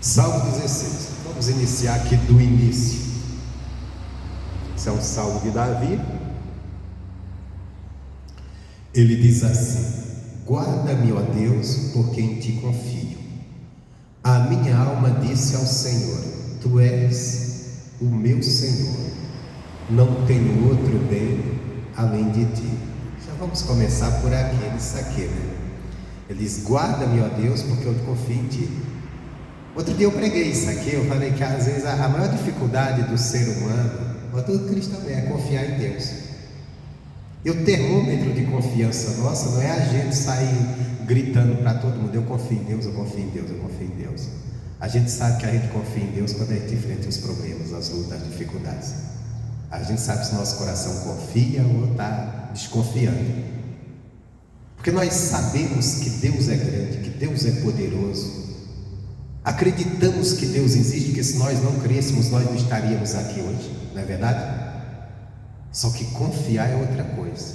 Salmo 16. Vamos iniciar aqui do início. Esse é um salmo de Davi. Ele diz assim: guarda-me, ó Deus, porque em ti confio. A minha alma disse ao Senhor: tu és o meu Senhor, não tenho outro bem além de ti. Já vamos começar por aqui. Ele disse aqui, né? Ele diz: guarda-me, ó Deus, porque eu confio em ti. Outro dia eu preguei isso aqui. Eu falei que às vezes a maior dificuldade do ser humano, ou todo cristão, é confiar em Deus. E o termômetro de confiança nossa não é a gente sair gritando para todo mundo: eu confio em Deus, eu confio em Deus, eu confio em Deus. A gente sabe que a gente confia em Deus quando a gente enfrenta os problemas, as lutas, as dificuldades. A gente sabe se nosso coração confia ou está desconfiando. Porque nós sabemos que Deus é grande, que Deus é poderoso. Acreditamos que Deus existe, que se nós não crêssemos, nós não estaríamos aqui hoje, não é verdade? Só que confiar é outra coisa.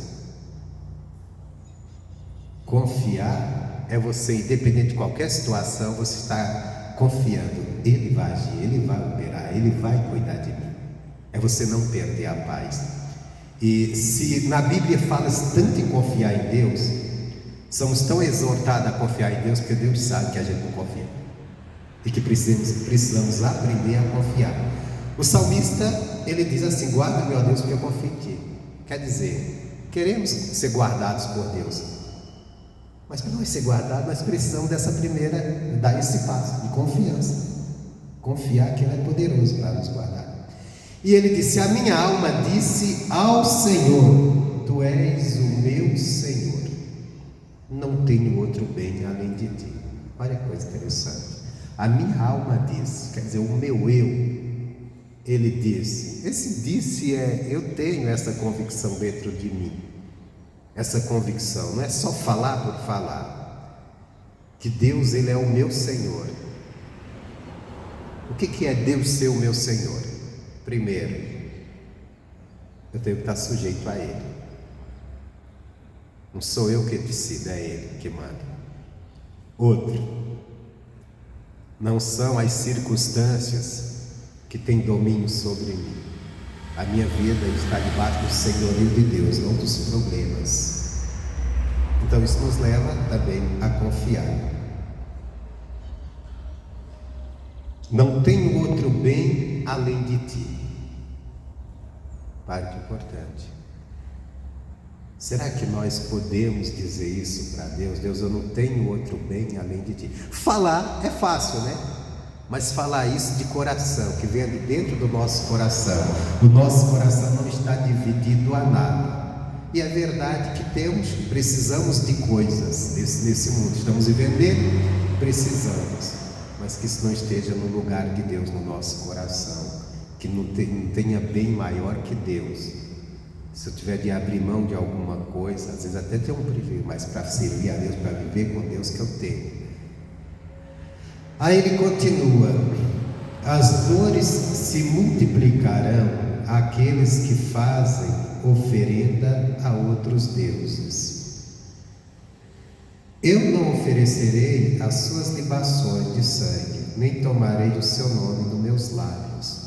Confiar é você, independente de qualquer situação, você está confiando: Ele vai agir, Ele vai operar, Ele vai cuidar de mim. É você não perder a paz. E se na Bíblia fala tanto em confiar em Deus, somos tão exortados a confiar em Deus, porque Deus sabe que a gente não confia e que precisamos aprender a confiar. O salmista, ele diz assim: guarda-me, ó Deus, porque eu confio em ti. Quer dizer, queremos ser guardados por Deus, mas para nós ser guardados, nós precisamos dessa primeira, dar esse passo de confiança, confiar que Ele é poderoso para nos guardar. E ele disse: a minha alma disse ao Senhor: tu és o meu Senhor, não tenho outro bem além de ti. Olha que coisa interessante. A minha alma disse, quer dizer, o meu eu, ele disse. Esse disse é: eu tenho essa convicção dentro de mim. Essa convicção não é só falar por falar, que Deus, Ele é o meu Senhor. O que é Deus ser o meu Senhor? Primeiro, eu tenho que estar sujeito a Ele. Não sou eu que decido, é Ele que manda. Outro, não são as circunstâncias que têm domínio sobre mim. A minha vida está debaixo do senhorio de Deus, não dos problemas. Então isso nos leva também a confiar. Não tenho outro bem além de ti. Parte importante. Será que nós podemos dizer isso para Deus? Deus, eu não tenho outro bem além de ti. Falar é fácil, né? Mas falar isso de coração, que vem de dentro do nosso coração. O nosso coração não está dividido a nada. E é verdade que precisamos de coisas nesse mundo. Estamos vivendo nele? Precisamos. Mas que isso não esteja no lugar de Deus no nosso coração. Que não tenha bem maior que Deus. Se eu tiver de abrir mão de alguma coisa, às vezes até ter um privilégio, mas para servir a Deus, para viver com Deus, que eu tenho. Aí ele continua: as dores se multiplicarão àqueles que fazem oferenda a outros deuses. Eu não oferecerei as suas libações de sangue, nem tomarei o seu nome nos meus lábios.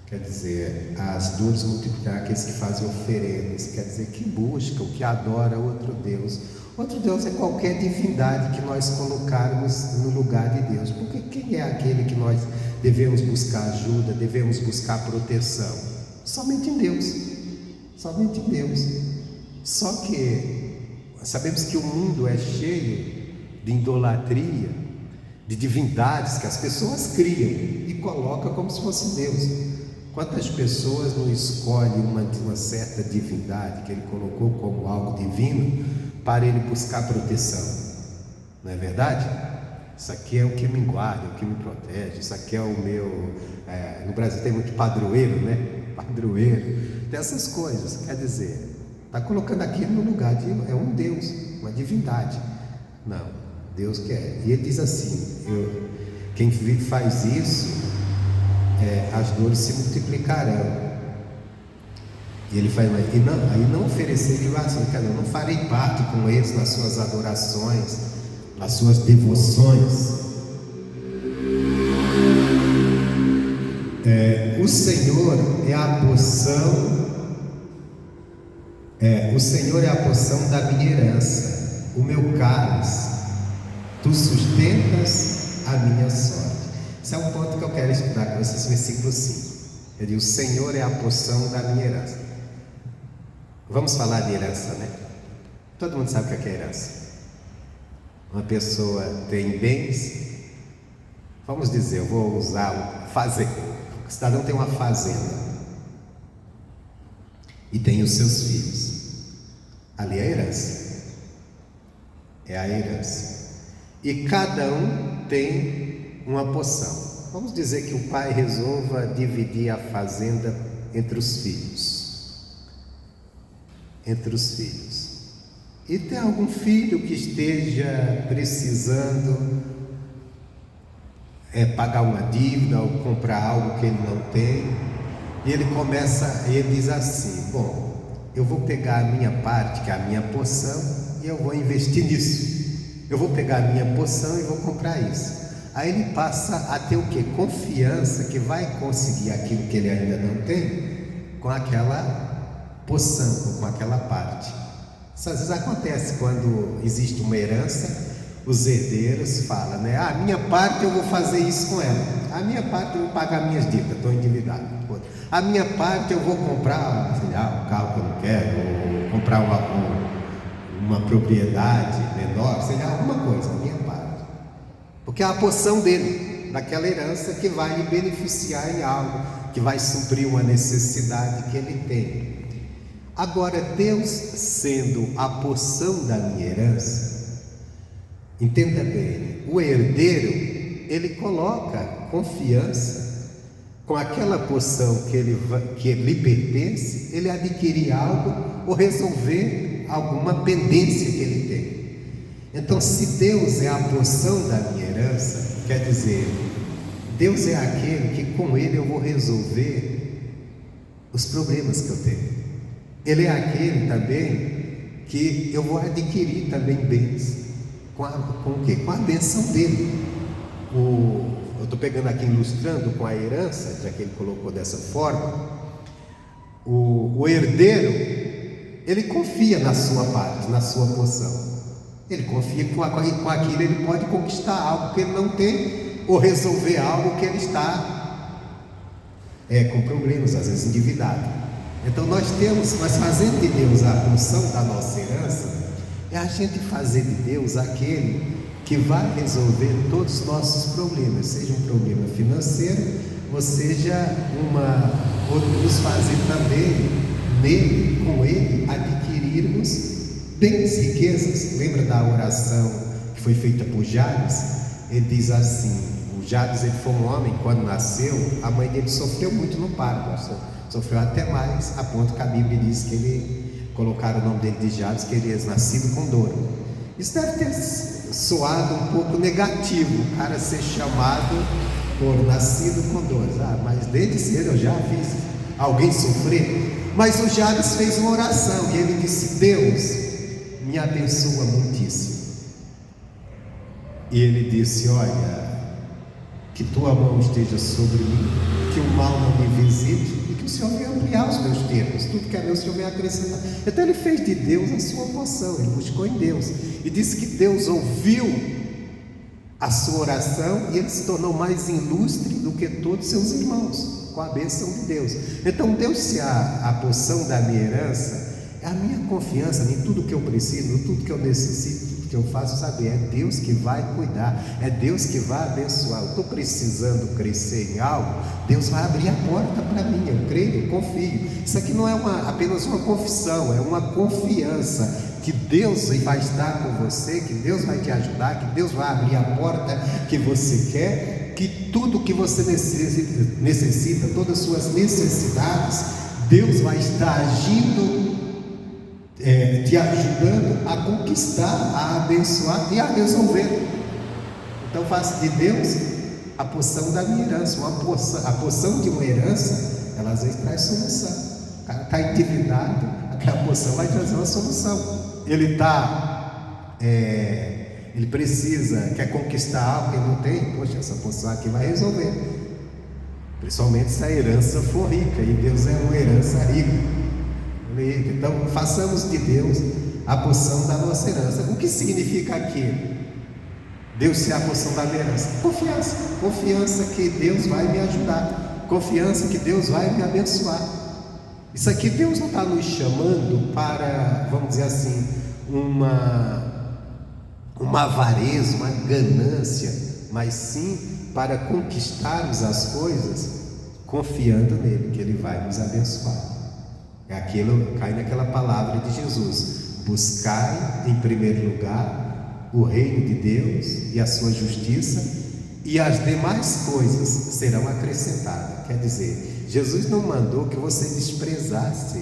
Quer dizer, as dores multiplicarão aqueles que fazem oferendas, quer dizer, que buscam, que adoram outro Deus. Outro Deus é qualquer divindade que nós colocarmos no lugar de Deus. Porque quem é aquele que nós devemos buscar ajuda, devemos buscar proteção? Somente em Deus. Somente em Deus. Só que sabemos que o mundo é cheio de idolatria, de divindades que as pessoas criam e colocam como se fosse Deus. Quantas pessoas não escolhem uma certa divindade que ele colocou como algo divino para ele buscar proteção? Não é verdade? Isso aqui é o que me guarda, é o que me protege. Isso aqui é o meu... no Brasil tem muito padroeiro, né? Padroeiro, dessas coisas. Quer dizer, está colocando aquilo no lugar de... é um Deus, uma divindade. Não, Deus quer. E ele diz assim: quem faz isso... as dores se multiplicarão. E ele faz: aí não oferecer libação, não farei parte com eles nas suas adorações, nas suas devoções. o Senhor é a porção, o Senhor é a porção da minha herança, o meu cálice, tu sustentas a minha sorte. Esse é um ponto que eu quero estudar com vocês, versículo 5. Ele diz: o Senhor é a porção da minha herança. Vamos falar de herança, né? Todo mundo sabe o que é herança. Uma pessoa tem bens, vamos dizer, eu vou usar o fazenda. O cidadão tem uma fazenda e tem os seus filhos. Ali é a herança. É a herança. E cada um tem uma porção. Vamos dizer que o pai resolva dividir a fazenda entre os filhos. Entre os filhos. E tem algum filho que esteja precisando pagar uma dívida ou comprar algo que ele não tem. E ele diz assim: bom, eu vou pegar a minha parte, que é a minha porção, e eu vou investir nisso. Eu vou pegar a minha porção e vou comprar isso. Aí ele passa a ter o quê? Confiança que vai conseguir aquilo que ele ainda não tem com aquela porção, com aquela parte. Isso às vezes acontece quando existe uma herança, os herdeiros falam, né? A minha parte eu vou fazer isso com ela, a minha parte eu vou pagar minhas dívidas, estou endividado. A minha parte eu vou comprar, sei lá, um carro que eu não quero, ou comprar uma propriedade menor, sei lá, alguma coisa, a minha parte. Porque é a porção dele, daquela herança que vai lhe beneficiar em algo, que vai suprir uma necessidade que ele tem. Agora, Deus sendo a porção da minha herança, entenda bem, o herdeiro, ele coloca confiança com aquela porção que lhe pertence, ele adquirir algo ou resolver alguma pendência que ele tem. Então, se Deus é a porção da minha herança, quer dizer, Deus é aquele que com ele eu vou resolver os problemas que eu tenho. Ele é aquele também que eu vou adquirir também bens com o quê? Com a bênção dele. Eu estou pegando aqui, ilustrando com a herança, já que ele colocou dessa forma. O herdeiro, ele confia na sua parte, na sua porção. Ele confia que com aquilo ele pode conquistar algo que ele não tem, ou resolver algo que ele está com problemas, às vezes endividado. Então nós fazendo de Deus a porção da nossa herança, é a gente fazer de Deus aquele que vai resolver todos os nossos problemas, seja um problema financeiro, ou seja nos fazer também nele, com ele, adquirirmos bens, riquezas. Lembra da oração que foi feita por Jabes? Ele diz assim: o Jabes, ele foi um homem, quando nasceu, a mãe dele sofreu muito no parto, sofreu até mais, a ponto que a Bíblia diz que ele colocaram o nome dele de Jabes, que ele é nascido com dor. Isso deve ter soado um pouco negativo, o cara ser chamado por nascido com dor. Mas desde cedo eu já fiz alguém sofrer. Mas o Jabes fez uma oração e ele disse: Deus, me abençoa muitíssimo. E ele disse: olha, que tua mão esteja sobre mim, que o mal não me visite, e que o Senhor venha ampliar os meus termos, tudo que é meu, o Senhor venha acrescentar. Então ele fez de Deus a sua porção, ele buscou em Deus, e disse que Deus ouviu a sua oração, e ele se tornou mais ilustre do que todos seus irmãos, com a bênção de Deus. Então Deus, se a porção da minha herança, é a minha confiança em tudo que eu preciso, em tudo que eu necessito, tudo que eu faço, saber, é Deus que vai cuidar, é Deus que vai abençoar. Eu estou precisando crescer em algo, Deus vai abrir a porta para mim, eu creio, eu confio. Isso aqui não é apenas uma confissão, é uma confiança que Deus vai estar com você, que Deus vai te ajudar, que Deus vai abrir a porta que você quer, que tudo que você necessita, todas as suas necessidades, Deus vai estar agindo, te ajudando a conquistar, a abençoar e a resolver. Então faça de Deus a porção da minha herança. A porção de uma herança, ela às vezes traz solução. O cara está endividado, aquela porção vai trazer uma solução. Ele precisa, quer conquistar algo que ele não tem, poxa, essa porção aqui vai resolver. Principalmente se a herança for rica, e Deus é uma herança rica. Então façamos de Deus a porção da nossa herança. O que significa aqui? Deus ser a porção da minha herança. Confiança. Confiança que Deus vai me ajudar. Confiança que Deus vai me abençoar. Isso aqui Deus não está nos chamando para, vamos dizer assim, uma avareza, uma ganância, mas sim para conquistarmos as coisas confiando nele, que ele vai nos abençoar. Aquilo cai naquela palavra de Jesus: buscai em primeiro lugar o reino de Deus e a sua justiça, e as demais coisas serão acrescentadas. Quer dizer, Jesus não mandou que você desprezasse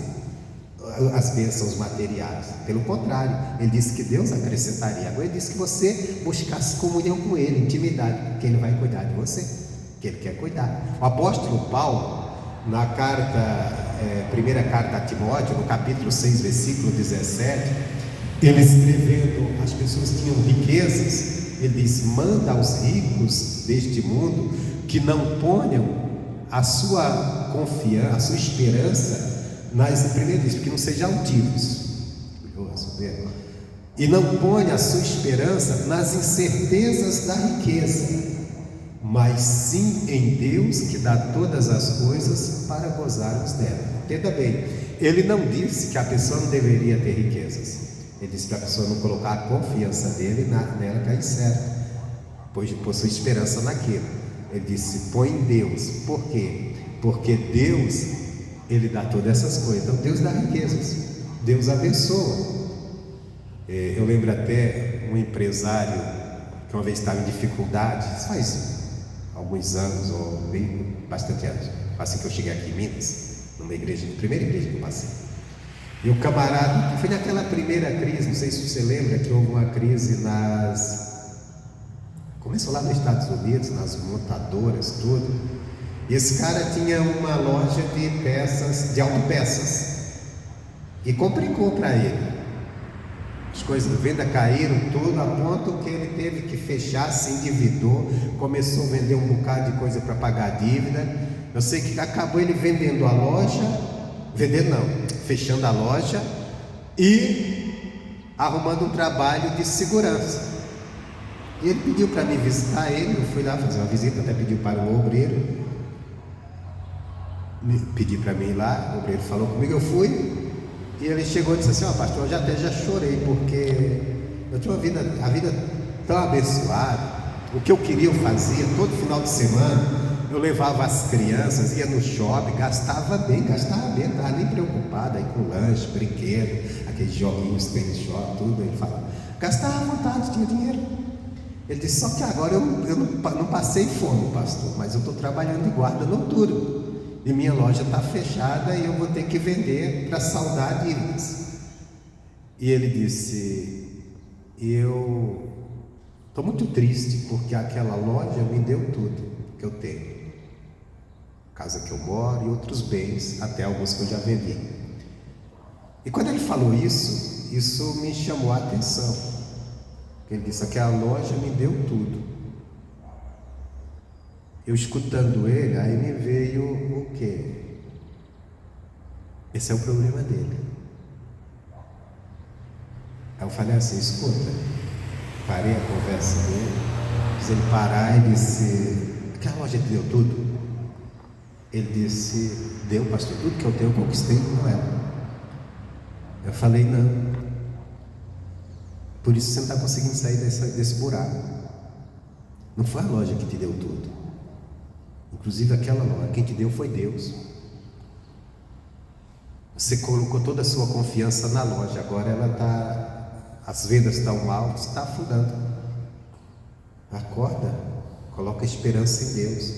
as bênçãos materiais. Pelo contrário, ele disse que Deus acrescentaria. Agora ele disse que você buscasse comunhão com ele, intimidade, porque ele vai cuidar de você, que ele quer cuidar. O apóstolo Paulo, na primeira carta a Timóteo, no capítulo 6, versículo 17, ele escrevendo, as pessoas que tinham riquezas, ele diz: manda aos ricos deste mundo que não ponham a sua confiança, a sua esperança primeiro diz, que não sejam altivos, e não ponha a sua esperança nas incertezas da riqueza, mas sim em Deus, que dá todas as coisas para gozarmos dela. Entenda bem, ele não disse que a pessoa não deveria ter riquezas, ele disse que a pessoa não colocar a confiança dele nela que é incerta, pois possui esperança naquilo. Ele disse: põe em Deus. Por quê? Porque Deus, ele dá todas essas coisas. Então Deus dá riquezas, Deus abençoa. Eu lembro até um empresário que uma vez estava em dificuldade, faz alguns anos, ou bem, bastante anos, assim que eu cheguei aqui em Minas, numa igreja, primeira igreja que eu passei. E o camarada, foi naquela primeira crise, não sei se você lembra, que houve uma crise começou lá nos Estados Unidos, nas montadoras, tudo. E esse cara tinha uma loja de peças, de autopeças, e complicou para ele. As coisas de venda caíram tudo, a ponto que ele teve que fechar, se endividou, começou a vender um bocado de coisa para pagar a dívida. Eu sei que acabou ele vendendo a loja, fechando a loja e arrumando um trabalho de segurança. E ele pediu para mim visitar ele, eu fui lá fazer uma visita, até pediu para o obreiro, pedi para mim ir lá, o obreiro falou comigo, eu fui, e ele chegou e disse assim: pastor, eu até já chorei, porque eu tinha a vida tão abençoada, o que eu queria eu fazia, todo final de semana, eu levava as crianças, ia no shopping, gastava bem, não estava nem preocupado aí com lanche, brinquedo, aqueles joguinhos, tênis shopping, tudo. Ele falava, gastava à vontade, tinha dinheiro. Ele disse: só que agora eu não passei fome, pastor, mas eu estou trabalhando de guarda noturno, e minha loja está fechada e eu vou ter que vender para saldar dívidas. E ele disse: eu estou muito triste, porque aquela loja me deu tudo que eu tenho, casa que eu moro e outros bens, até alguns que eu já vendi. E quando ele falou isso me chamou a atenção. Ele disse: aquela loja me deu tudo. Eu escutando ele, aí me veio o quê? Esse é o problema dele. Aí eu falei assim: escuta, parei a conversa dele, fiz ele parar e disse: aquela loja te deu tudo? Ele disse: deu, pastor, tudo que eu tenho eu conquistei com ela. Eu falei: não. Por isso você não está conseguindo sair desse buraco. Não foi a loja que te deu tudo. Inclusive aquela loja, quem te deu foi Deus. Você colocou toda a sua confiança na loja, agora as vendas estão mal, você está afundando. Acorda, coloca esperança em Deus.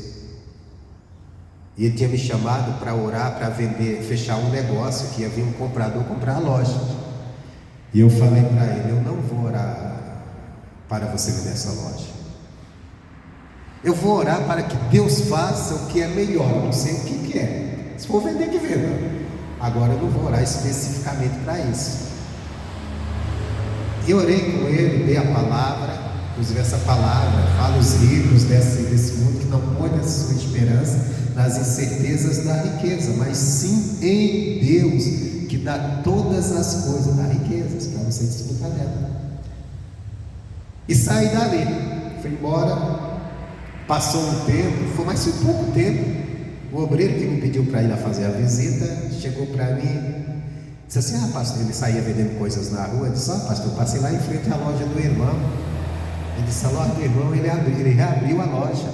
E ele tinha me chamado para orar, para vender, fechar um negócio, que ia vir um comprador comprar a loja. E eu falei para ele: eu não vou orar para você vender essa loja, eu vou orar para que Deus faça o que é melhor. Não sei o que é, se for vender, que venda. Agora eu não vou orar especificamente para isso. E orei com ele, dei a palavra, Inclusive essa palavra fala os ricos desse mundo que não põem a sua esperança nas incertezas da riqueza, mas sim em Deus, que dá todas as coisas, dá riquezas, para você desfrutar dela. E saí dali, fui embora, passou um tempo, mas foi pouco tempo. O obreiro que me pediu para ir lá fazer a visita, chegou para mim, disse assim: pastor, ele saía vendendo coisas na rua, disse: pastor, eu passei lá em frente à loja do irmão. Ele disse: a loja do irmão, ele reabriu a loja,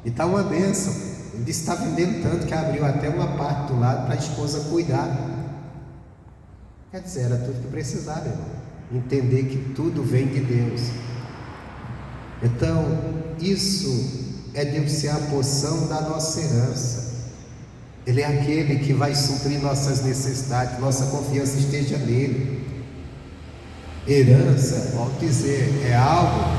e está uma bênção. Ele disse: está vendendo tanto que abriu até uma parte do lado para a esposa cuidar. Quer dizer, era tudo que precisava, irmão. Entender que tudo vem de Deus. Então, isso é Deus ser a porção da nossa herança. Ele é aquele que vai suprir nossas necessidades, nossa confiança esteja nele. Herança, vamos dizer, é algo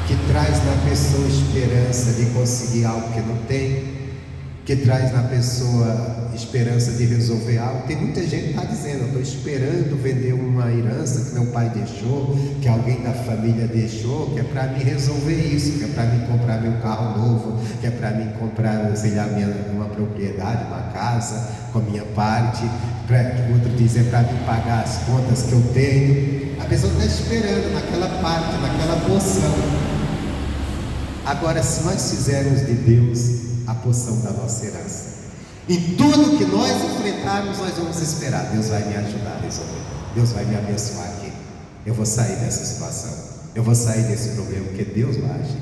que traz na pessoa esperança de conseguir algo que não tem, que traz na pessoa esperança de resolver algo. Tem muita gente que está dizendo: eu estou esperando vender uma herança que meu pai deixou, que alguém da família deixou, que é para mim resolver isso, que é para mim comprar meu carro novo, que é para mim comprar, sei lá, uma propriedade, uma casa com a minha parte, outro diz é para mim pagar as contas que eu tenho. A pessoa está esperando naquela parte, naquela porção. Agora, se nós fizermos de Deus a porção da nossa herança, em tudo que nós enfrentarmos, nós vamos esperar: Deus vai me ajudar a resolver, Deus vai me abençoar aqui, eu vou sair dessa situação, eu vou sair desse problema, porque Deus vai agir.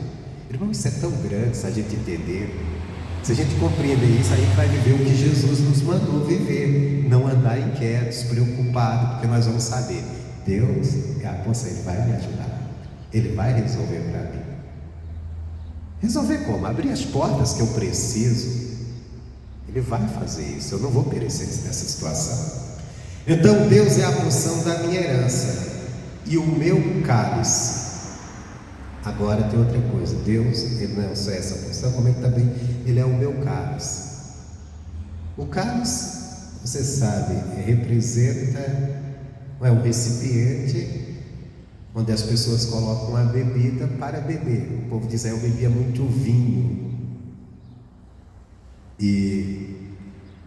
Irmão, isso é tão grande se a gente entender. Se a gente compreender isso, a gente vai viver o que Jesus nos mandou viver, não andar inquietos, preocupados, porque nós vamos saber: Deus é a porção, Ele vai me ajudar, Ele vai resolver para mim. Resolver como? Abrir as portas que eu preciso. Ele vai fazer isso, eu não vou perecer nessa situação. Então Deus é a porção da minha herança e o meu cálice. Agora tem outra coisa: Deus, Ele não é só essa porção, como Ele também, Ele é o meu cálice. O cálice, você sabe, representa, é um recipiente onde as pessoas colocam a bebida para beber. O povo diz: eu bebia muito vinho. E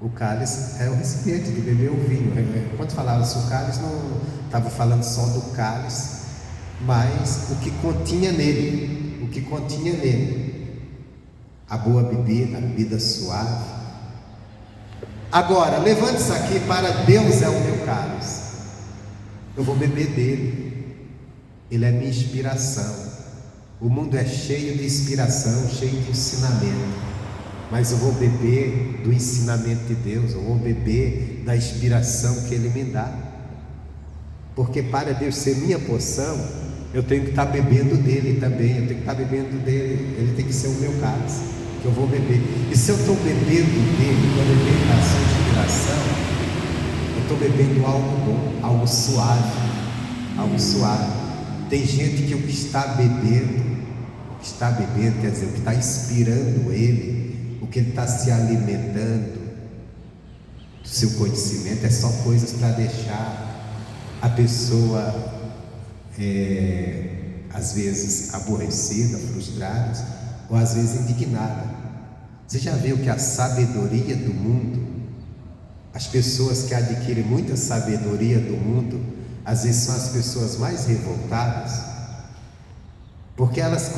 o cálice é o recipiente de beber o vinho. Quando falava-se o cálice, não estava falando só do cálice, mas o que continha nele. O que continha nele. A boa bebida, a bebida suave. Agora, levante isso aqui para Deus é o meu cálice. Eu vou beber dele. Ele é minha inspiração. O mundo é cheio de inspiração, cheio de ensinamento, mas eu vou beber do ensinamento de Deus, eu vou beber da inspiração que Ele me dá, porque para Deus ser minha porção, eu tenho que estar bebendo dele também, eu tenho que estar bebendo dele, Ele tem que ser o meu cálice, que eu vou beber. E se eu estou bebendo dele, quando eu bebo da sua inspiração, eu estou bebendo algo bom, algo suave, algo suave. Tem gente que o que está bebendo, quer dizer, o que está inspirando ele, o que ele está se alimentando do seu conhecimento, é só coisas para deixar a pessoa, às vezes aborrecida, frustrada, ou às vezes indignada. Você já viu que a sabedoria do mundo, as pessoas que adquirem muita sabedoria do mundo, às vezes são as pessoas mais revoltadas, porque elas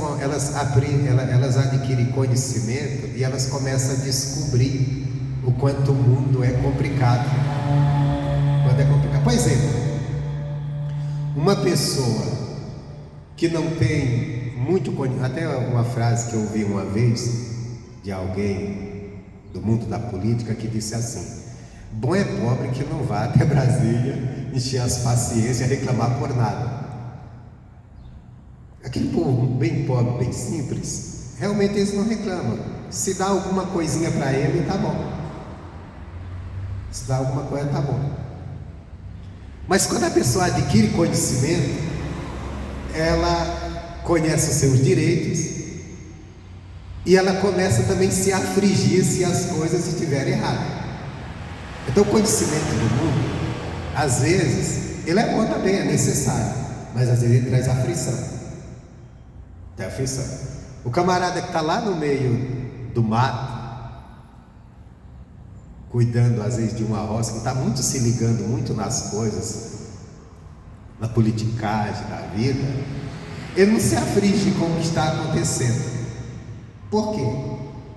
adquirem conhecimento e elas começam a descobrir o quanto o mundo é complicado. Quando é complicado, por exemplo, uma pessoa que não tem muito conhecimento, até uma frase que eu ouvi uma vez de alguém do mundo da política que disse assim: bom é pobre que não vá até Brasília encher as paciências e reclamar por nada. Aquele povo bem pobre, bem simples, realmente eles não reclamam. Se dá alguma coisinha para ele, tá bom. Se dá alguma coisa, tá bom. Mas quando a pessoa adquire conhecimento, ela conhece os seus direitos e ela começa também a se afligir se as coisas estiverem erradas. Então o conhecimento do mundo, às vezes, ele é bom também, é necessário, mas às vezes ele traz aflição. Tem aflição. O camarada que está lá no meio do mato, cuidando às vezes de uma roça, que está muito se ligando muito nas coisas, na politicagem da vida, ele não se aflige com o que está acontecendo. Por quê?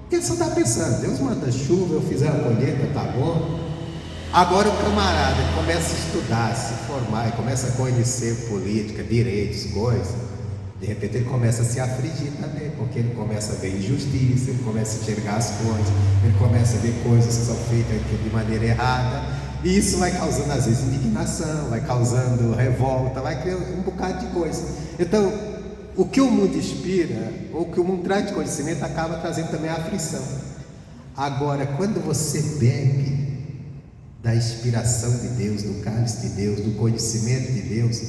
Porque ele só está pensando, Deus manda chuva, eu fizer a colheita, tá bom. Agora o camarada começa a estudar, se formar, começa a conhecer política, direitos, coisas. De repente ele começa a se afligir também, porque ele começa a ver injustiça, ele começa a enxergar as coisas, ele começa a ver coisas que são feitas de maneira errada, e isso vai causando às vezes indignação, vai causando revolta, vai criando um bocado de coisa. Então, o que o mundo inspira, ou o que o mundo traz de conhecimento, acaba trazendo também a aflição. Agora, quando você bebe da inspiração de Deus, do cálice de Deus, do conhecimento de Deus,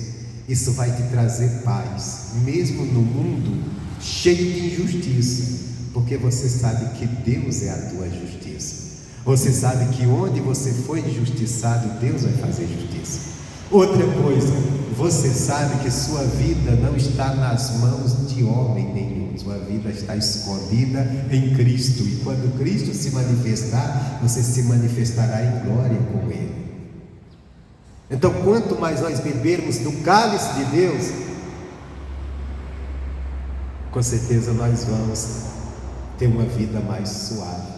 isso vai te trazer paz, mesmo no mundo cheio de injustiça, porque você sabe que Deus é a tua justiça. Você sabe que onde você foi injustiçado, Deus vai fazer justiça. Outra coisa, você sabe que sua vida não está nas mãos de homem nenhum, sua vida está escondida em Cristo, e quando Cristo se manifestar, você se manifestará em glória com Ele. Então, quanto mais nós bebermos do cálice de Deus, com certeza nós vamos ter uma vida mais suave.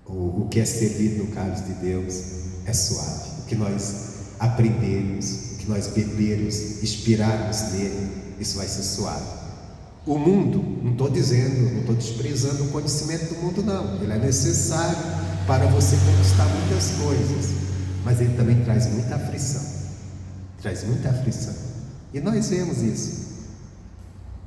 O que é servido no cálice de Deus é suave. O que nós aprendermos, o que nós bebermos, inspirarmos nele, isso vai ser suave. O mundo, não estou dizendo, não estou desprezando o conhecimento do mundo, não. Ele é necessário para você conquistar muitas coisas, mas ele também traz muita aflição. Traz muita aflição. E nós vemos isso.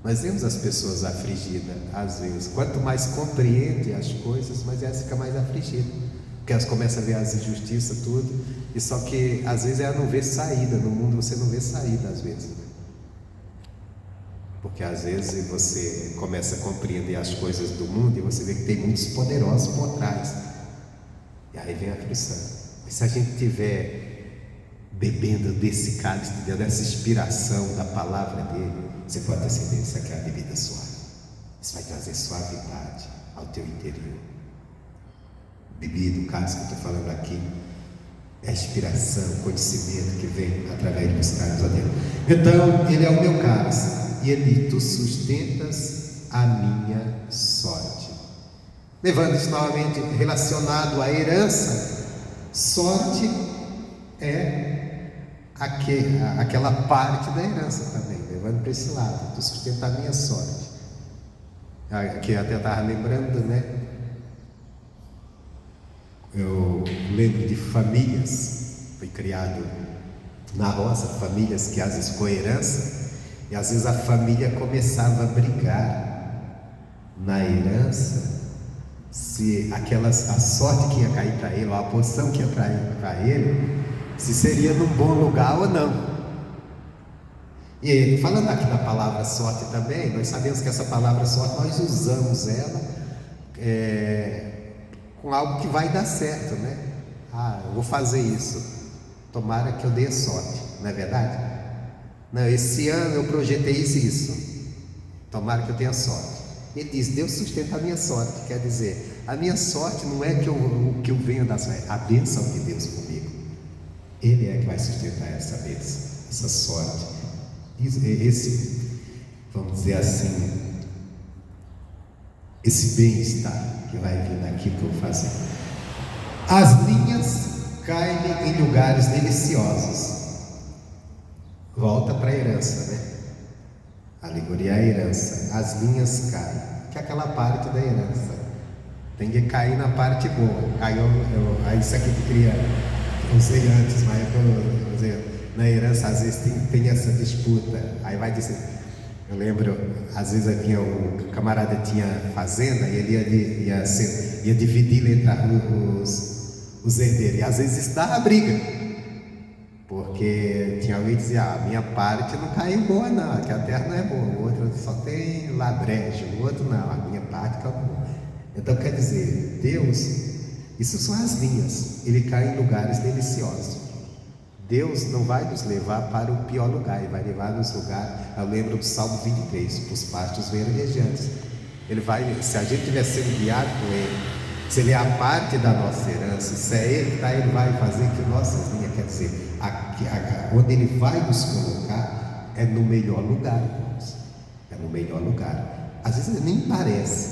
Nós vemos as pessoas afligidas, às vezes. Quanto mais compreende as coisas, mais elas ficam mais afligidas. Porque elas começam a ver as injustiças, tudo. E só que, às vezes, ela não vê saída. No mundo você não vê saída, às vezes. Porque, às vezes, você começa a compreender as coisas do mundo e você vê que tem muitos poderosos por trás. E aí vem a aflição. E se a gente tiver bebendo desse cálice de Deus, dessa inspiração da palavra dele, você pode ter certeza que isso aqui é a bebida suave. Isso vai trazer suavidade ao teu interior. Bebida, o cálice que eu estou falando aqui, é a inspiração, o conhecimento que vem através dos cálices a Deus. Então, ele é o meu cálice, e ele: tu sustentas a minha sorte. Levando isso novamente relacionado à herança, sorte é aquela parte da herança também, levando para esse lado. Tu sustenta a minha sorte. Aqui eu até estava lembrando, né? Eu lembro de famílias, fui criado na roça, famílias que às vezes com herança, e às vezes a família começava a brigar na herança, se a sorte que ia cair para ele, ou a porção que ia cair para ele, se seria num bom lugar ou não. E falando aqui da palavra sorte também, nós sabemos que essa palavra sorte, nós usamos ela com algo que vai dar certo, né? Eu vou fazer isso, tomara que eu dê sorte, não é verdade? Não, esse ano eu projetei isso, tomara que eu tenha sorte. Ele diz: Deus sustenta a minha sorte. Quer dizer, a minha sorte não é que eu venho da sorte, a bênção de Deus comigo. Ele é que vai sustentar essa bênção, essa sorte, esse, vamos dizer assim, esse bem-estar que vai vir daquilo que eu vou fazer. As linhas caem em lugares deliciosos. Volta para a herança, né? A alegoria é a herança. As linhas caem, que é aquela parte da herança. Tem que cair na parte boa. Aí isso aqui que queria, não sei antes, mas na herança às vezes tem essa disputa. Aí vai dizer, eu lembro, às vezes havia o camarada tinha fazenda e ele ia dividir entre os herdeiros, e às vezes isso dava briga, porque tinha alguém que dizia: a minha parte não caiu boa não, que a terra não é boa, o outro só tem ladrejo, o outro não, a minha parte caiu boa. Então quer dizer, Deus, isso são as linhas, ele cai em lugares deliciosos. Deus não vai nos levar para o pior lugar, Ele vai levar nos lugares. Eu lembro do Salmo 23, os pastos verdejantes. Ele vai, se a gente estiver sendo guiado com Ele, se Ele é a parte da nossa herança, se é Ele que está, Ele vai fazer que nossas linhas, quer dizer, onde Ele vai nos colocar é no melhor lugar, irmãos. É no melhor lugar. Às vezes nem parece,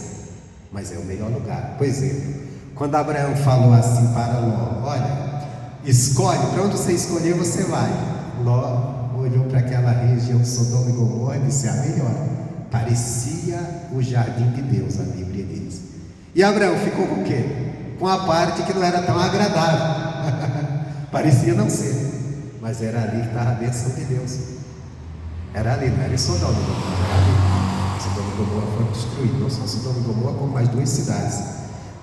mas é o melhor lugar. Por exemplo, quando Abraão falou assim para Ló: olha, escolhe, para onde você escolher você vai. Ló olhou para aquela região de Sodoma e Gomorra e disse: a melhor. Parecia o jardim de Deus, a Bíblia diz. E Abraão ficou com o quê? Com a parte que não era tão agradável. Parecia não ser, mas era ali que estava a bênção de Deus. Era ali, não era em Sodoma e Gomorra, era ali. Sodoma e Gomorra foram destruídos, não só Sodoma e Gomorra, como mais 2 cidades.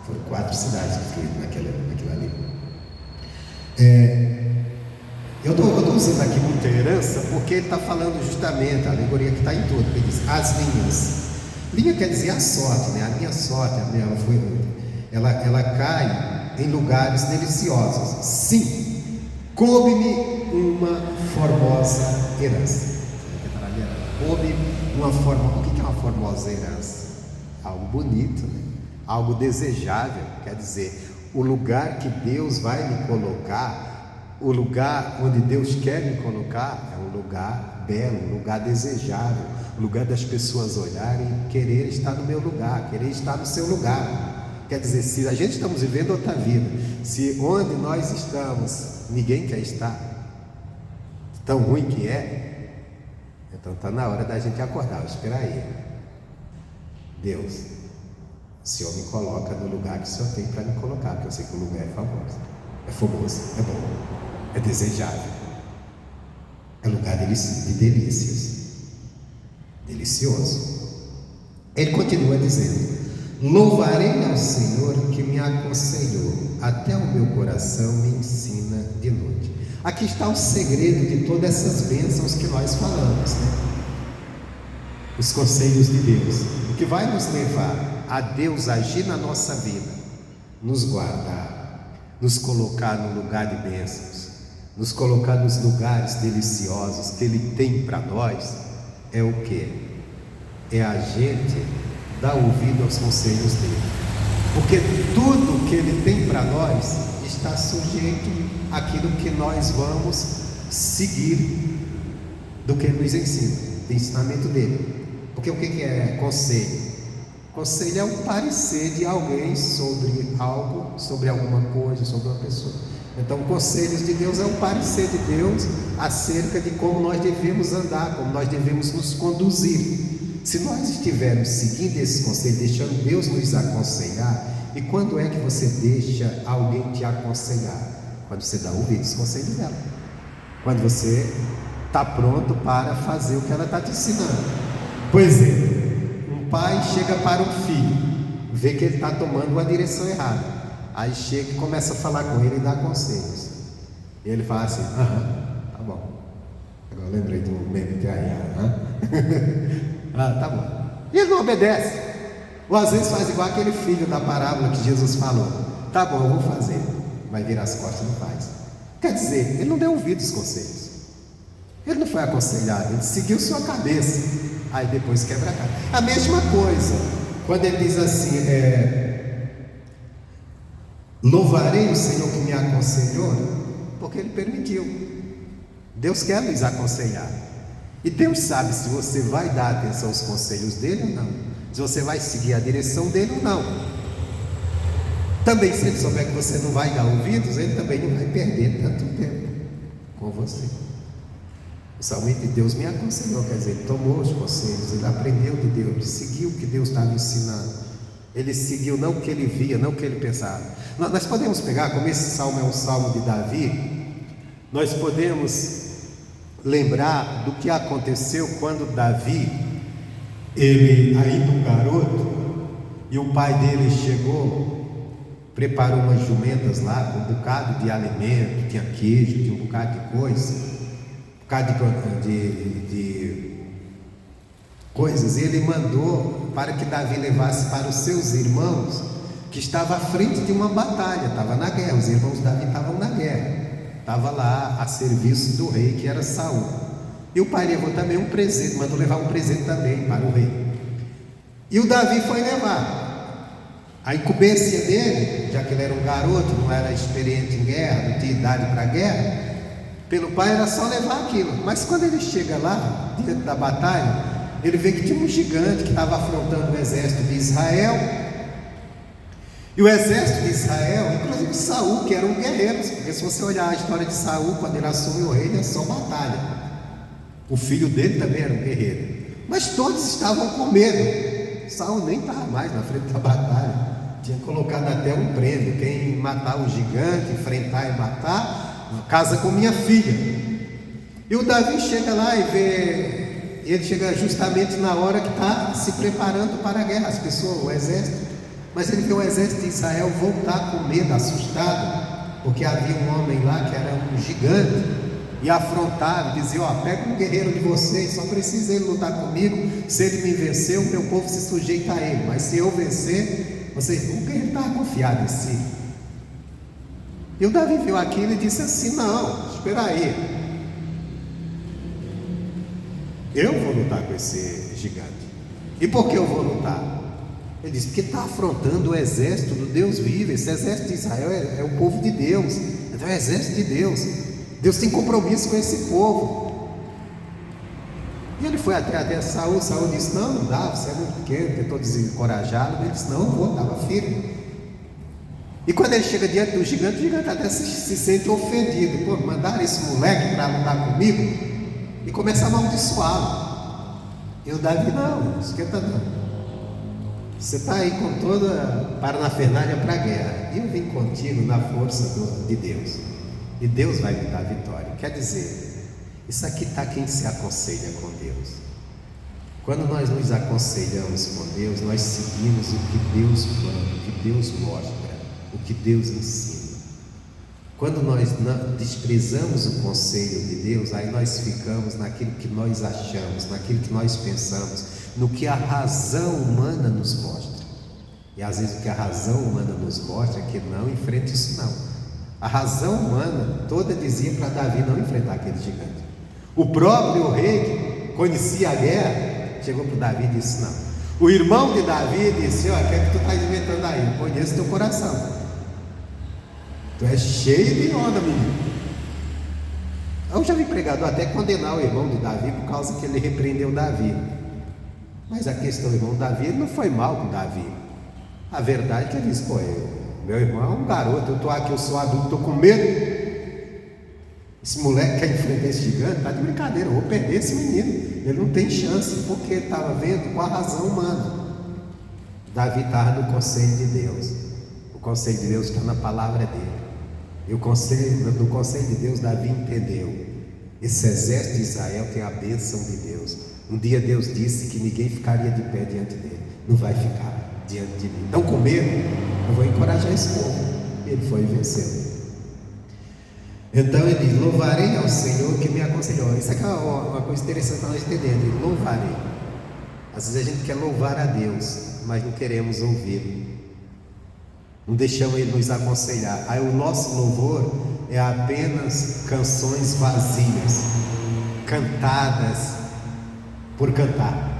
Foram 4 cidades destruídas naquilo ali. Eu estou usando aqui muita herança porque ele está falando justamente, a alegoria que está em tudo. Ele diz: as linhas. Linha quer dizer a sorte, né? A minha sorte, ela cai em lugares deliciosos. Sim, coube-me uma formosa herança. Coube uma formosa. O que é uma formosa herança? Algo bonito, né? Algo desejável. Quer dizer, o lugar que Deus vai me colocar, o lugar onde Deus quer me colocar, é um lugar belo, um lugar desejável, um lugar das pessoas olharem e querer estar no meu lugar, querer estar no seu lugar. Quer dizer, se a gente estamos vivendo outra vida, se onde nós estamos ninguém quer estar, tão ruim que é, então está na hora da gente acordar. Espera aí, Deus, o Senhor me coloca no lugar que o Senhor tem para me colocar, porque eu sei que o lugar é famoso, é bom, é desejável, é lugar de delícias, delicioso. Ele continua dizendo: louvarei ao Senhor que me aconselhou, até o meu coração me ensina de noite. Aqui está o segredo de todas essas bênçãos que nós falamos, né? Os conselhos de Deus, o que vai nos levar a Deus agir na nossa vida, nos guardar, nos colocar no lugar de bênçãos, nos colocar nos lugares deliciosos que Ele tem para nós, é o que? É a gente dar ouvido aos conselhos dEle, porque tudo que Ele tem para nós está sujeito àquilo que nós vamos seguir, do que Ele nos ensina, do ensinamento dEle. Porque o que é conselho? Conselho é um parecer de alguém sobre algo, sobre alguma coisa, sobre uma pessoa. Então, conselhos de Deus é um parecer de Deus acerca de como nós devemos andar, como nós devemos nos conduzir. Se nós estivermos seguindo esse conselho, deixando Deus nos aconselhar, e quando é que você deixa alguém te aconselhar? Quando você dá ouvido aos conselhos dela, quando você está pronto para fazer o que ela está te ensinando. Por exemplo, um pai chega para um filho, vê que ele está tomando uma direção errada, aí chega e começa a falar com ele e dá conselhos. E ele fala assim: tá bom. Agora eu lembrei do meme que aí, tá bom. E ele não obedece, ou às vezes faz igual aquele filho da parábola que Jesus falou: tá bom, eu vou fazer, vai virar as costas e não faz. Quer dizer, ele não deu ouvido aos conselhos, ele não foi aconselhado, ele seguiu sua cabeça, aí depois quebra a cara. A mesma coisa quando ele diz assim: louvarei o Senhor que me aconselhou, porque Ele permitiu. Deus quer nos aconselhar, e Deus sabe se você vai dar atenção aos conselhos dele ou não, se você vai seguir a direção dele ou não. Também, se Ele souber que você não vai dar ouvidos, Ele também não vai perder tanto tempo com você. O salmista de Deus me aconselhou, quer dizer, ele tomou os conselhos, ele aprendeu de Deus, ele seguiu o que Deus estava ensinando, ele seguiu não o que ele via, não o que ele pensava. Nós podemos pegar, como esse salmo é um salmo de Davi, nós podemos lembrar do que aconteceu quando Davi, ele ainda um garoto, e o pai dele chegou, preparou umas jumentas lá com um bocado de alimento, tinha queijo, tinha um bocado de coisa, de coisas, e ele mandou para que Davi levasse para os seus irmãos, que estavam à frente de uma batalha, estava na guerra, os irmãos de Davi estavam na guerra, estava lá a serviço do rei, que era Saul. E o pai levou também um presente, mandou levar um presente também para o rei. E o Davi foi levar. A incumbência dele, já que ele era um garoto, não era experiente em guerra, não tinha idade para guerra, pelo pai era só levar aquilo. Mas quando ele chega lá, diante da batalha, ele vê que tinha um gigante que estava afrontando o exército de Israel. E o exército de Israel, inclusive Saul, que era um guerreiro, porque se você olhar a história de Saul, quando ele assumiu o reino, é só batalha. O filho dele também era um guerreiro. Mas todos estavam com medo. Saul nem estava mais na frente da batalha. Tinha colocado até um prêmio: quem matar o gigante, enfrentar e matar, casa com minha filha. E o Davi chega lá e vê, ele chega justamente na hora que está se preparando para a guerra, as pessoas, o exército. Mas ele vê o exército de Israel voltar com medo, assustado, porque havia um homem lá que era um gigante, e afrontava, dizia: ó, pega um guerreiro de vocês, só precisa ele lutar comigo. Se ele me vencer, o meu povo se sujeita a ele, mas se eu vencer, vocês, o guerreiro estava confiado em si. E o Davi viu aquilo e disse assim: não, espera aí, eu vou lutar com esse gigante. E por que eu vou lutar? Ele disse: porque está afrontando o exército do Deus vivo. Esse exército de Israel é o povo de Deus, então é o exército de Deus. Deus tem compromisso com esse povo. E ele foi até Saul. Saul disse: não dá, você é muito pequeno. Tentou desencorajá-lo. Ele disse: não, eu vou, estava firme. E quando ele chega diante do gigante, o gigante até se sente ofendido. Pô, mandaram esse moleque para lutar comigo, e começa a amaldiçoá-lo. E o Davi: não esquenta não, você está aí com toda a parafernália para a guerra, e eu vim contigo na força de Deus, e Deus vai me dar vitória. Quer dizer, isso aqui está quem se aconselha com Deus. Quando nós nos aconselhamos com Deus, nós seguimos o que Deus manda, o que Deus mostra, o que Deus ensina. Quando nós desprezamos o conselho de Deus, aí nós ficamos naquilo que nós achamos, naquilo que nós pensamos, no que a razão humana nos mostra. E às vezes o que a razão humana nos mostra é que não enfrente isso não. A razão humana toda dizia para Davi não enfrentar aquele gigante. O próprio rei, que conhecia a guerra, chegou para Davi e disse: não. O irmão de Davi disse: olha, o que é que tu está inventando aí? Eu conheço teu coração, tu és cheio de onda, menino. Eu já vi pregador até condenar o irmão de Davi por causa que ele repreendeu Davi. Mas a questão do irmão Davi, ele não foi mal com Davi. A verdade é que ele disse: pô, meu irmão é um garoto, eu estou aqui, eu sou adulto, estou com medo. Esse moleque quer enfrentar esse gigante, está de brincadeira, eu vou perder esse menino, ele não tem chance, porque ele estava vendo com a razão humana. Davi estava no conselho de Deus. O conselho de Deus está na palavra dele. E no conselho de Deus, Davi entendeu: esse exército de Israel tem a bênção de Deus. Um dia Deus disse que ninguém ficaria de pé diante dele. Não vai ficar diante de mim. Então, com medo, eu vou encorajar esse povo. Ele foi e venceu. Então ele diz: louvarei ao Senhor que me aconselhou. Isso aqui é uma coisa interessante para nós entendermos. Ele: louvarei. Às vezes a gente quer louvar a Deus, mas não queremos ouvir. Não deixamos Ele nos aconselhar. Aí o nosso louvor é apenas canções vazias, cantadas por cantar.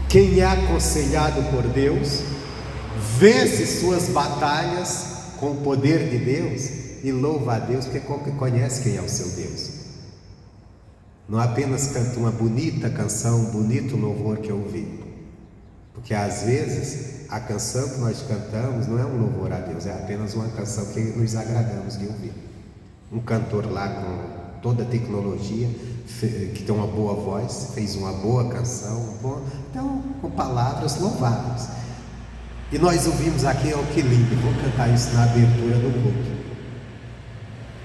Quem é aconselhado por Deus vence suas batalhas com o poder de Deus e louva a Deus porque conhece quem é o seu Deus. Não apenas canta uma bonita canção, um bonito louvor que eu ouvi, porque às vezes a canção que nós cantamos não é um louvor a Deus, é apenas uma canção que nos agradamos de ouvir. Um cantor lá com toda a tecnologia, que tem uma boa voz, fez uma boa canção, então com palavras louváveis. E nós ouvimos aqui: oh, que lindo, vou cantar isso na abertura do culto.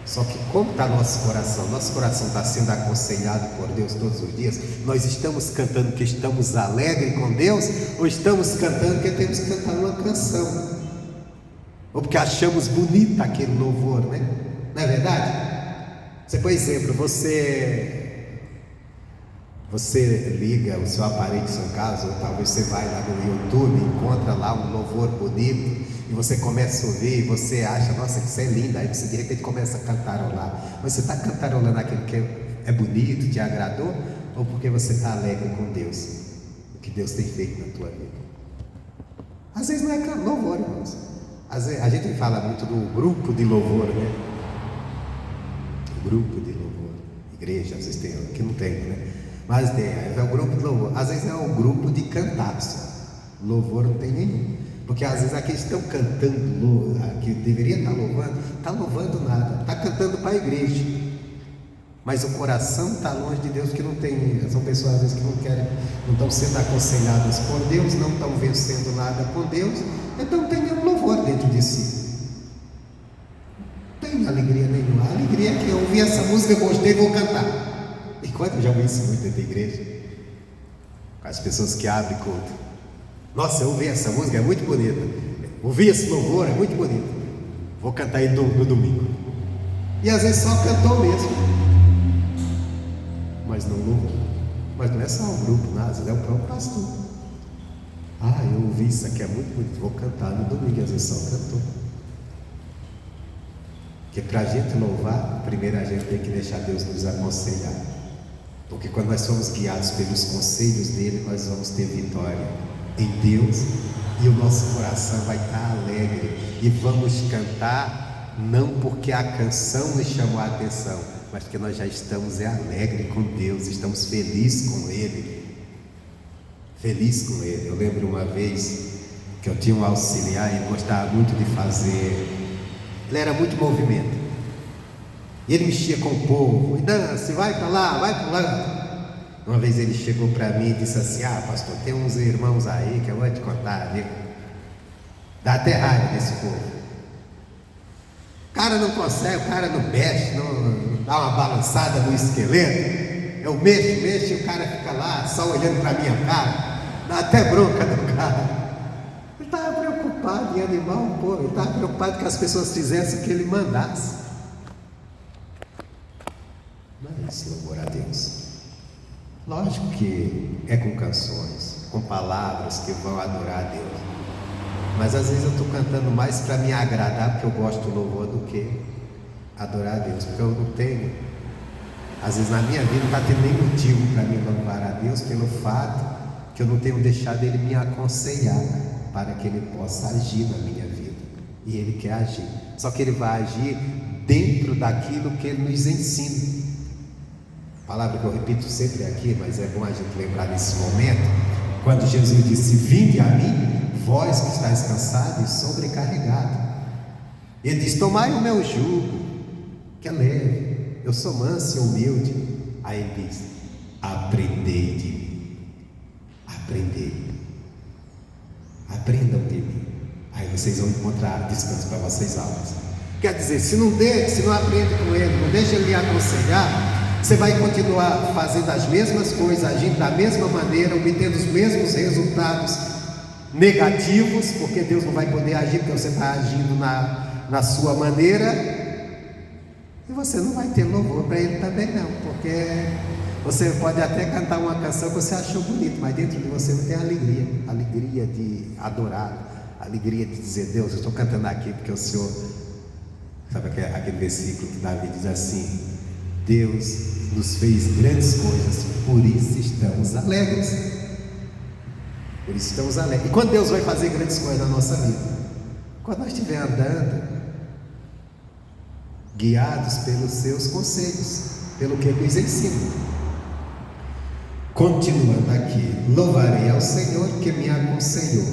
Só que como está nosso coração está sendo aconselhado por Deus todos os dias? Nós estamos cantando que estamos alegres com Deus, ou estamos cantando que temos que cantar uma canção, ou porque achamos bonita aquele louvor, né? Não é verdade? Por exemplo, você Você liga o seu aparelho em seu caso, ou talvez você vai lá no YouTube, encontra lá um louvor bonito, e você começa a ouvir, e você acha, nossa, isso é lindo, aí você de repente começa a cantarolar. Mas você está cantarolando aquilo que é bonito, te agradou, ou porque você está alegre com Deus, o que Deus tem feito na tua vida? Às vezes não é louvor, irmãos. Às vezes, a gente fala muito do grupo de louvor, né? Grupo de louvor, igreja, às vezes tem, aqui não tem, né? Mas tem, é o grupo de louvor. Às vezes é o grupo de cantar só. Louvor não tem nenhum. Porque às vezes aqueles que estão cantando, que deveria estar louvando nada, está cantando para a igreja. Mas o coração está longe de Deus, que não tem. São pessoas às vezes que não querem, não estão sendo aconselhadas por Deus, não estão vencendo nada com Deus, então tem um louvor dentro de si. Não tem alegria nenhuma. A alegria é que eu ouvi essa música, gostei, vou cantar. E quando eu já ouvi isso muito dentro da igreja, com as pessoas que abrem culto, nossa, eu ouvi essa música, é muito bonita, ouvi esse louvor, é muito bonito, vou cantar ele no domingo. E às vezes só cantou mesmo, mas não louvou. Mas não é só o grupo, não, às vezes é o próprio pastor. Eu ouvi isso aqui, é muito bonito, vou cantar no domingo, e às vezes só cantou. Porque para a gente louvar, primeiro a gente tem que deixar Deus nos aconselhar. Porque quando nós somos guiados pelos conselhos dele, nós vamos ter vitória em Deus, e o nosso coração vai estar alegre, e vamos cantar não porque a canção nos chamou a atenção, mas porque nós já estamos alegres com Deus, estamos felizes com Ele. Eu lembro uma vez que eu tinha um auxiliar e ele gostava muito de fazer, ele era muito movimento, e ele mexia com o povo, e dança, vai para lá, vai para lá. Uma vez ele chegou para mim e disse assim: pastor, tem uns irmãos aí que eu vou te contar, viu? Dá até raiva desse povo. O cara não consegue, o cara não mexe, não dá uma balançada no esqueleto. Eu mexo e o cara fica lá só olhando para a minha cara, dá até bronca do cara. Ele estava preocupado em animar o povo, ele estava preocupado que as pessoas fizessem o que ele mandasse. Não é isso, louvor a Deus. Lógico que é com canções, com palavras que vão adorar a Deus, mas às vezes eu estou cantando mais para me agradar, porque eu gosto do louvor, do que adorar a Deus, porque eu não tenho, às vezes na minha vida não está tendo nem motivo para me louvar a Deus, pelo fato que eu não tenho deixado Ele me aconselhar, para que Ele possa agir na minha vida, e Ele quer agir, só que Ele vai agir dentro daquilo que Ele nos ensina. Palavra que eu repito sempre aqui, mas é bom a gente lembrar nesse momento, quando Jesus disse: vinde a mim, vós que estáis cansados e sobrecarregados. Ele diz: tomai o meu jugo, que é leve, eu sou manso e humilde. Aí ele diz: aprendei de mim, aprendam de mim, aí vocês vão encontrar descanso para vossas almas. Quer dizer, se não aprende com ele, não deixa ele lhe aconselhar, você vai continuar fazendo as mesmas coisas, agindo da mesma maneira, obtendo os mesmos resultados negativos, porque Deus não vai poder agir, porque você está agindo na sua maneira, e você não vai ter louvor para Ele também não, porque você pode até cantar uma canção que você achou bonita, mas dentro de você não tem alegria de adorar, alegria de dizer: Deus, eu estou cantando aqui porque o Senhor, sabe aquele versículo que Davi diz assim: Deus nos fez grandes coisas, por isso estamos alegres. E quando Deus vai fazer grandes coisas na nossa vida? Quando nós estivermos andando guiados pelos seus conselhos, pelo que Ele nos ensina. Continuando aqui: louvarei ao Senhor que me aconselhou,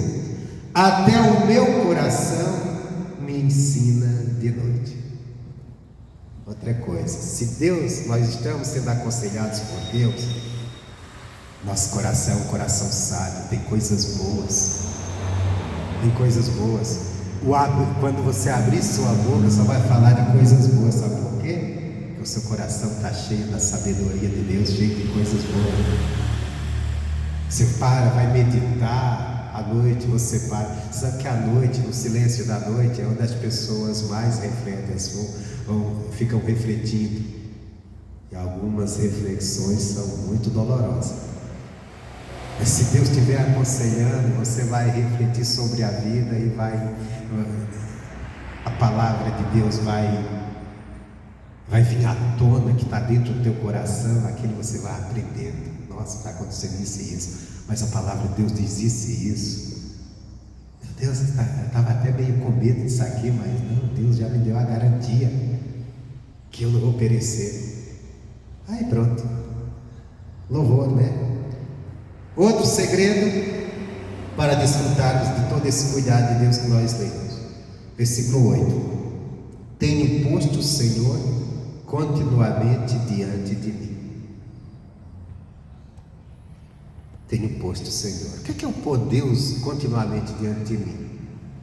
até o meu coração me ensina de noite. Outra coisa, se nós estamos sendo aconselhados por Deus, nosso coração é um coração sábio, tem coisas boas. Quando você abrir sua boca, só vai falar de coisas boas, sabe por quê? Porque o seu coração está cheio da sabedoria de Deus, cheio de coisas boas. Você vai meditar, à noite você para. Sabe que à noite, no silêncio da noite, é onde as pessoas mais refletem, ficam refletindo. E algumas reflexões são muito dolorosas. Mas se Deus estiver aconselhando, você vai refletir sobre a vida e a palavra de Deus vai vir à tona, que está dentro do teu coração, aquilo você vai aprendendo. Nossa, está acontecendo isso e isso, mas a palavra de Deus diz isso e isso. Meu Deus, eu estava até meio com medo disso aqui, mas não, Deus já me deu a garantia que eu não vou perecer. Aí pronto, louvor, né? Outro segredo para desfrutarmos de todo esse cuidado de Deus que nós temos. Versículo 8: tenho posto o Senhor continuamente diante de mim. Tenho posto o Senhor. O que é o pôr Deus continuamente diante de mim?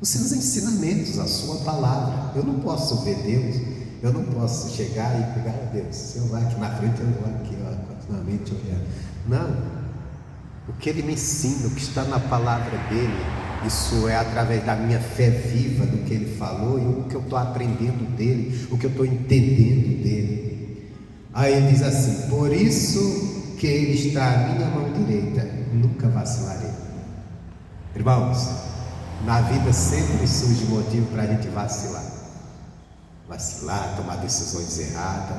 Os seus ensinamentos, a sua palavra. Eu não posso ver Deus, eu não posso chegar e pegar Deus. Se eu vou aqui na frente, eu vou aqui, continuamente olhando. Não. O que Ele me ensina, o que está na palavra dEle, isso é através da minha fé viva do que Ele falou e o que eu estou aprendendo dEle, o que eu estou entendendo dEle. Aí Ele diz assim: por isso que Ele está à minha mão direita, nunca vacilarei. Irmãos, na vida sempre surge motivo para a gente vacilar, tomar decisões erradas.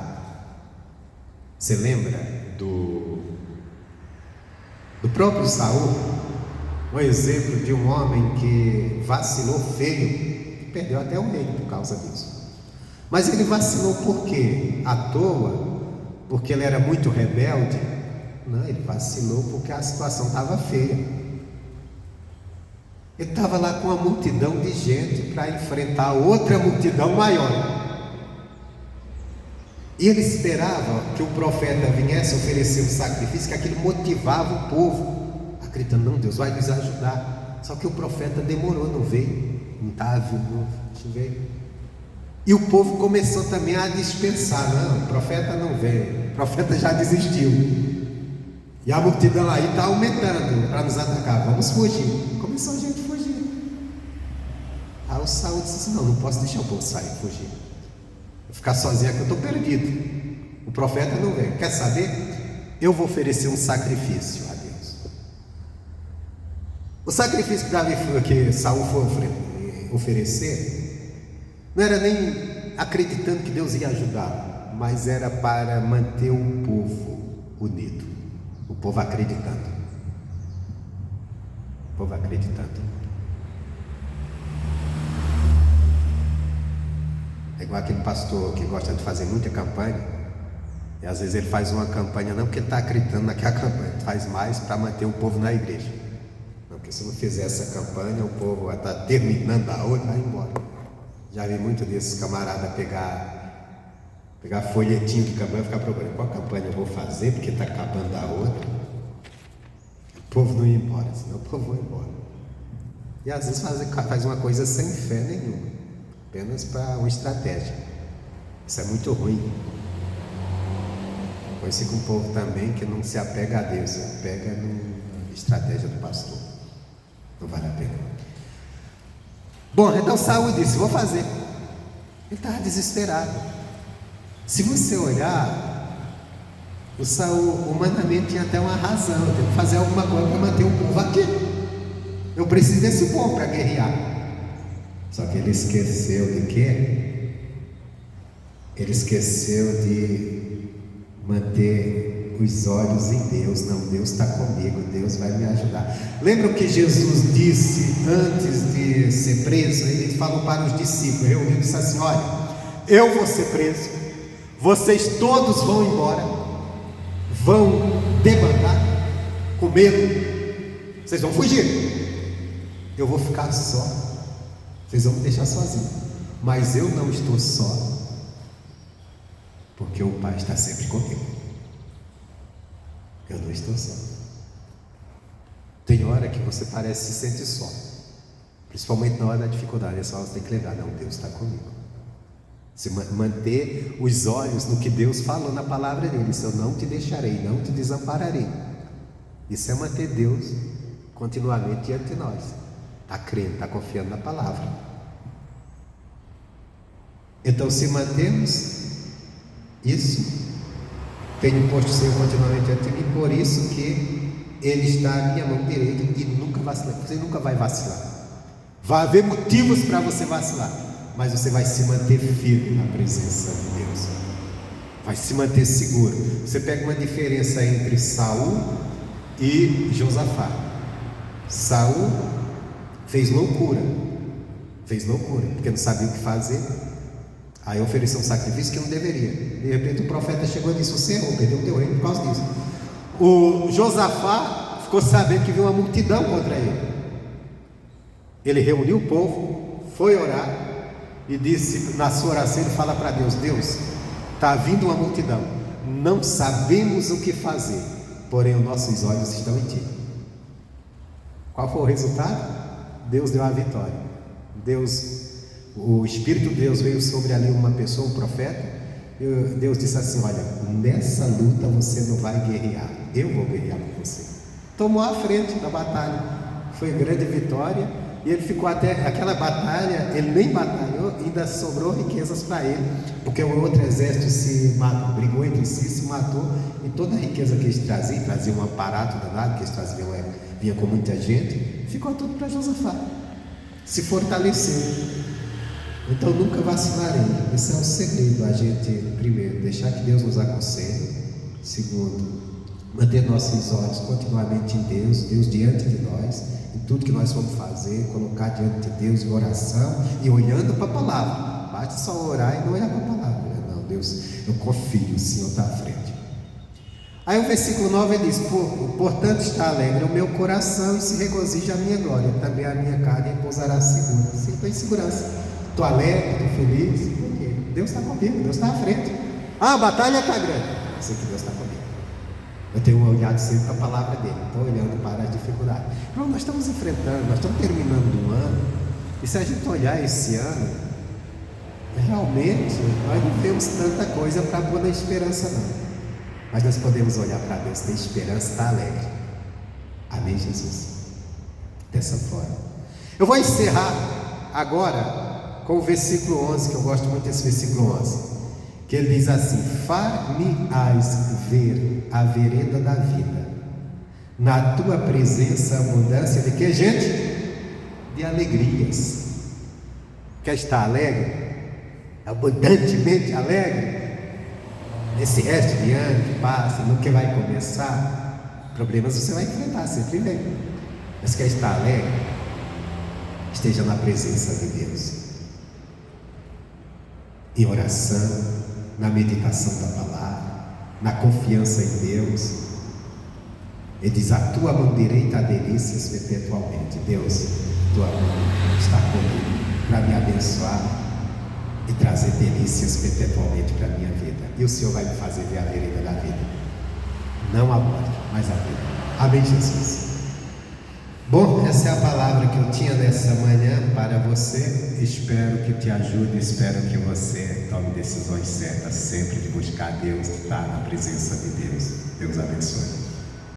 Você lembra do próprio Saul, um exemplo de um homem que vacilou feio e perdeu até o reino por causa disso. Mas ele vacilou por quê? À toa? Porque ele era muito rebelde? Não, ele vacilou porque a situação estava feia. Ele estava lá com uma multidão de gente para enfrentar outra multidão maior. E ele esperava que o profeta viesse oferecer um sacrifício, que aquilo motivava o povo, acreditando: não, Deus vai nos ajudar. Só que o profeta demorou, não veio, não estava vindo, não veio. E o povo começou também a dispensar: não, o profeta não veio, o profeta já desistiu. E a multidão aí está aumentando para nos atacar, vamos fugir. Começou a gente fugir. Aí o Saul disse assim: não posso deixar o povo sair, fugir. Ficar sozinho aqui, eu estou perdido. O profeta não vem. Quer saber? Eu vou oferecer um sacrifício a Deus. O sacrifício que Saul foi oferecer não era nem acreditando que Deus ia ajudar, mas era para manter o povo unido, o povo acreditando. O povo acreditando. É igual aquele pastor que gosta de fazer muita campanha, e às vezes ele faz uma campanha não porque ele está acreditando naquela campanha, ele faz mais para manter o povo na igreja. Não, porque se não fizer essa campanha, o povo vai estar terminando a outra e vai embora. Já vi muito desses camaradas pegar folhetinho de campanha e ficar procurando qual campanha eu vou fazer, porque está acabando a outra. O povo não ia embora, senão o povo vai embora. E às vezes faz uma coisa sem fé nenhuma, apenas para uma estratégia. Isso é muito ruim. Pois fica um povo também que não se apega a Deus, se apega na estratégia do pastor. Não vale a pena. Bom, então Saul disse: vou fazer. Ele estava desesperado. Se você olhar, o Saul humanamente tinha até uma razão. Tem que fazer alguma coisa para manter o povo aqui. Eu preciso desse povo para guerrear. Só que ele esqueceu de quê? Ele esqueceu de manter os olhos em Deus. Não, Deus está comigo, Deus vai me ajudar. Lembra o que Jesus disse antes de ser preso? Ele falou para os discípulos, reunidos, disse assim: olha, eu vou ser preso, vocês todos vão embora, vão debandar com medo, vocês vão fugir, eu vou ficar só. Vocês vão me deixar sozinho, mas eu não estou só, porque o Pai está sempre comigo. Eu não estou só. Tem hora que você parece se sentir só, principalmente na hora da dificuldade. Essa hora você tem que lembrar: não, Deus está comigo. Se manter os olhos no que Deus falou na palavra dele: eu não te deixarei, não te desampararei. Isso é manter Deus continuamente diante de nós. Está crendo, está confiando na palavra. Então, se mantemos isso, tenho posto o Senhor continuamente ante mim, por isso que Ele está à minha mão direita e nunca vacilar. Você nunca vai vacilar. Vai haver motivos para você vacilar, mas você vai se manter firme na presença de Deus, vai se manter seguro. Você pega uma diferença entre Saul e Josafá. Saul fez loucura, porque não sabia o que fazer. Aí ofereceu um sacrifício que não deveria. De repente o profeta chegou e disse: você errou, perdeu o teu reino por causa disso. O Josafá ficou sabendo que viu uma multidão contra ele. Ele reuniu o povo, foi orar e disse, na sua oração ele fala para Deus: Deus, está vindo uma multidão, não sabemos o que fazer, porém os nossos olhos estão em Ti. Qual foi o resultado? Deus deu a vitória. O Espírito de Deus veio sobre ali uma pessoa, um profeta. Deus disse assim: olha, nessa luta você não vai guerrear, eu vou guerrear por você. Tomou a frente da batalha, foi grande vitória. E ele ficou até aquela batalha, ele nem batalhou, ainda sobrou riquezas para ele, porque o outro exército se matou, brigou entre si, se matou, e toda a riqueza que eles traziam um aparato danado, que eles traziam, vinha com muita gente, ficou tudo para Josafá, se fortaleceu. Então nunca vacilarei. Esse é o segredo, a gente, primeiro, deixar que Deus nos aconselhe. Segundo, manter nossos olhos continuamente em Deus, Deus diante de nós, em tudo que nós vamos fazer, colocar diante de Deus em oração e olhando para a palavra. Basta só orar e não olhar para a palavra. Não, Deus, eu confio, o Senhor está à frente. Aí o versículo 9 diz: portanto está alegre o meu coração e se regozija a minha glória, também a minha carne repousará segura. Sim, estou em segurança, estou alegre, estou feliz, porque Deus está comigo, Deus está à frente. A batalha está grande, eu sei que Deus está comigo. Eu tenho olhado sempre para a palavra dele, estou olhando para as dificuldades. Não, nós estamos enfrentando, nós estamos terminando um ano, e se a gente olhar esse ano, realmente nós não vemos tanta coisa para pôr na esperança não. Mas nós podemos olhar para Deus, ter esperança, estar alegre. Amém, Jesus? Dessa forma. Eu vou encerrar agora com o versículo 11, que eu gosto muito desse versículo 11. Que ele diz assim: far-me-ás ver a vereda da vida, na tua presença abundância de que, gente? De alegrias. Quer estar alegre? Abundantemente alegre? Nesse resto de ano que passa, no que vai começar, problemas você vai enfrentar, sempre vem. Mas quer estar alegre? Esteja na presença de Deus, em oração, na meditação da palavra, na confiança em Deus. Ele diz: a tua mão direita há delícias perpetualmente. Deus, tua mão está comigo para me abençoar e trazer delícias perpetualmente para a minha vida. E o Senhor vai me fazer ver a vereda da vida, não a morte, mas a vida. Amém, Jesus? Bom, essa é a palavra que eu tinha nessa manhã para você. Espero que te ajude, espero que você tome decisões certas, sempre de buscar Deus, de estar na presença de Deus. Deus abençoe.